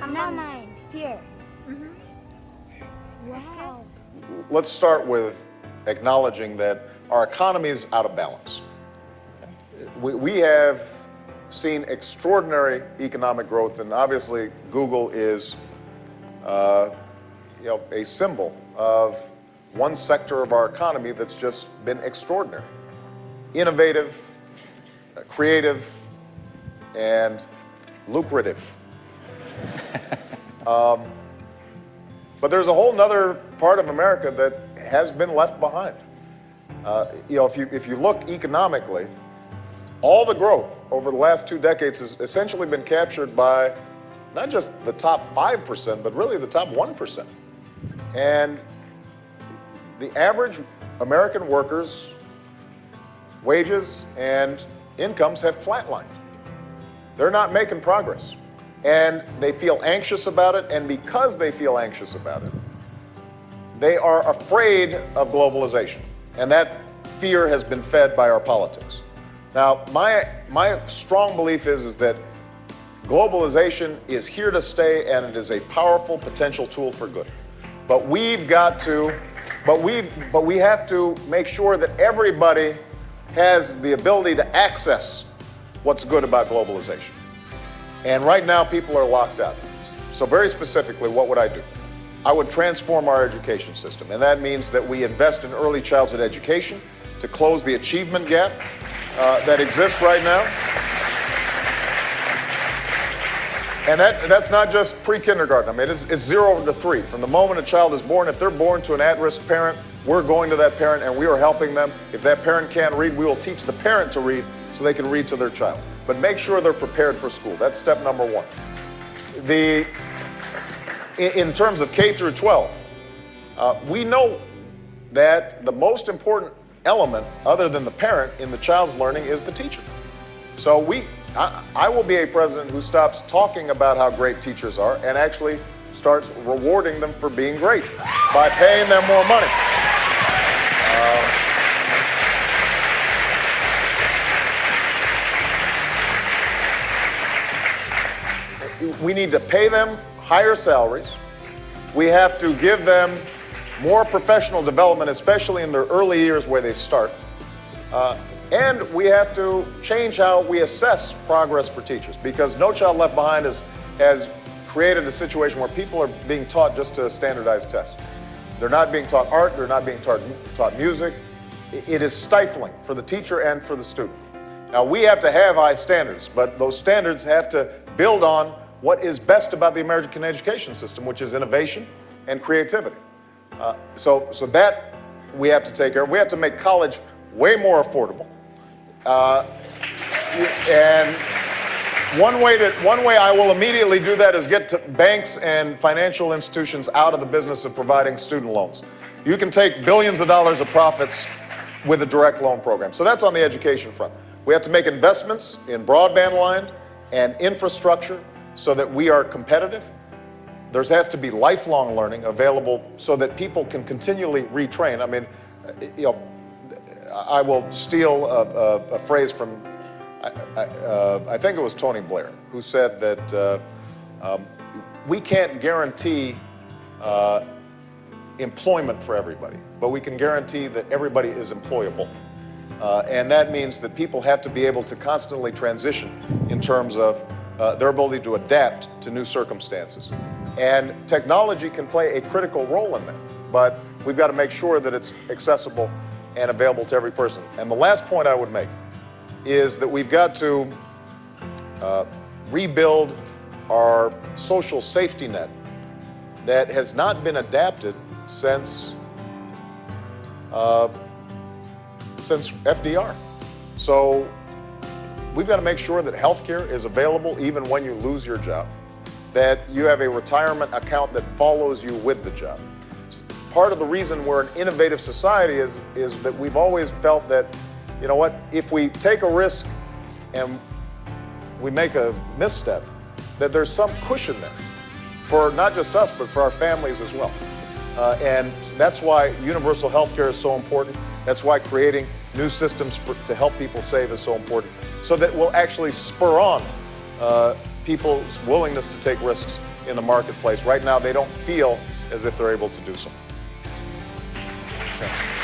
mine here. Wow. Let's start with acknowledging that our economy is out of balance. We have seen extraordinary economic growth, and obviously Google is a symbol of one sector of our economy that's just been extraordinary. Innovative, creative, and lucrative. But there's a whole nother part of America that has been left behind. If you look economically, all the growth over the last 2 decades has essentially been captured by not just the top 5%, but really the top 1%. And the average American worker's wages and incomes have flatlined. They're not making progress. And they feel anxious about it, and because they feel anxious about it, they are afraid of globalization. And that fear has been fed by our politics. Now, my strong belief is that globalization is here to stay, and it is a powerful potential tool for good. But we have to make sure that everybody has the ability to access what's good about globalization. And right now, people are locked out. So very specifically, what would I do? I would transform our education system. And that means that we invest in early childhood education to close the achievement gap that exists right now. And that's not just pre-kindergarten. I mean, it's 0 to 3. From the moment a child is born, if they're born to an at-risk parent, we're going to that parent and we are helping them. If that parent can't read, we will teach the parent to read so they can read to their child. But make sure they're prepared for school. That's step number 1. In terms of K through 12, we know that the most important element, other than the parent, in the child's learning is the teacher. So I will be a president who stops talking about how great teachers are and actually starts rewarding them for being great by paying them more money. We need to pay them higher salaries. We have to give them more professional development, especially in their early years where they start. And we have to change how we assess progress for teachers, because No Child Left Behind has created a situation where people are being taught just to standardized tests. They're not being taught art, they're not being taught music. It is stifling for the teacher and for the student. Now, we have to have high standards, but those standards have to build on what is best about the American education system, which is innovation and creativity. So that we have to take care of. We have to make college way more affordable. And one way I will immediately do that is get banks and financial institutions out of the business of providing student loans. You can take billions of dollars of profits with a direct loan program. So that's on the education front. We have to make investments in broadband line and infrastructure so that we are competitive. There has to be lifelong learning available so that people can continually retrain. I mean, I will steal a phrase from, I think it was Tony Blair, who said that we can't guarantee employment for everybody, but we can guarantee that everybody is employable. And that means that people have to be able to constantly transition in terms of their ability to adapt to new circumstances. And technology can play a critical role in that, but we've got to make sure that it's accessible and available to every person. And the last point I would make is that we've got to rebuild our social safety net that has not been adapted since FDR. So we've got to make sure that healthcare is available even when you lose your job, that you have a retirement account that follows you with the job. Part of the reason we're an innovative society is that we've always felt that, you know what, if we take a risk and we make a misstep, that there's some cushion there for not just us, but for our families as well. And that's why universal health care is so important. That's why creating new systems to help people save is so important, so that we'll actually spur on people's willingness to take risks in the marketplace. Right now, they don't feel as if they're able to do so. Okay.